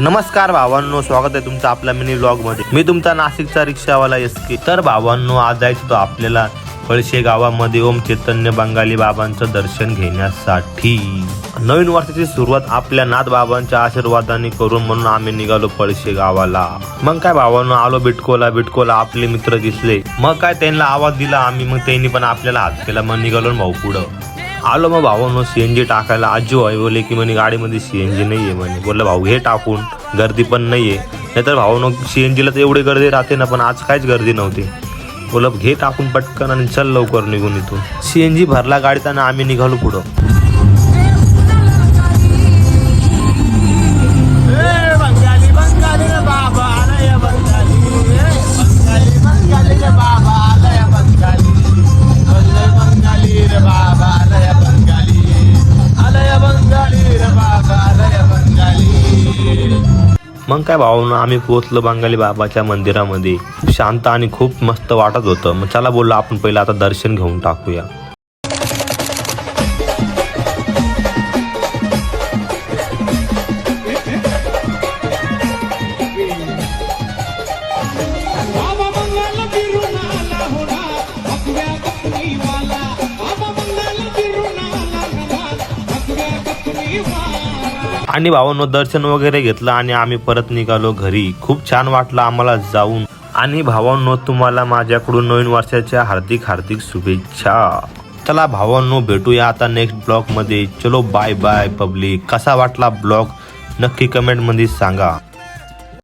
तर नमस्कार भावांनो, स्वागत आहे तुमचं आपल्या मिनी व्लॉग मध्ये। मी तुमचा नाशिकचा रिक्षावाला एसके। तर भावांनो, आज जायचं होतं आपल्याला पळशे गावामध्ये ओम चैतन्य बंगाली बाबांचं दर्शन घेण्यासाठी। नवीन वर्षाची सुरुवात आपल्या नाथ बाबांच्या आशीर्वादाने करून म्हणून आम्ही निघालो पळशे गावाला। मग काय भावांनो, आलो बिटकोला आपले मित्र दिसले। मग काय त्यांना आवाज दिला आम्ही, मग त्यांनी पण आपल्याला हात केला। मग निघालो भाऊ पुढं आलो। मग भावांनो सीएनजी टाकायला आजू आहे बोले की म्हणे गाडीमध्ये सीएनजी नाहीये म्हणे। बोललं भाऊ हे टाकून, गर्दी पण नाहीये। नाहीतर भावांनो सीएनजीला तर एवढी गर्दी राहते ना, पण आज काहीच गर्दी नव्हती। बोललं घे टाकून पटकन आणि चल लवकर निघून इथून। सीएनजी भरला गाडीत आणि आम्ही निघालो पुढं। मग काय भावांनो, आम्ही पोहोचलो बंगाली बाबाच्या मंदिरामध्ये। शांत आणि खूप मस्त वाटत होतं। मग चला बोललो आपण पहिलं आता दर्शन घेऊन टाकूया। आणि भावांनो दर्शन वगैरे घेतलं आणि आम्ही परत निघालो घरी। खूप छान वाटलं आम्हाला जाऊन। आणि भावांनो, तुम्हाला माझ्याकडून नवीन वर्षाच्या हार्दिक शुभेच्छा। चला भावांनो, भेटूया आता नेक्स्ट ब्लॉग मध्ये। चलो बाय बाय पब्लिक। कसा वाटला ब्लॉग नक्की कमेंट मध्ये सांगा।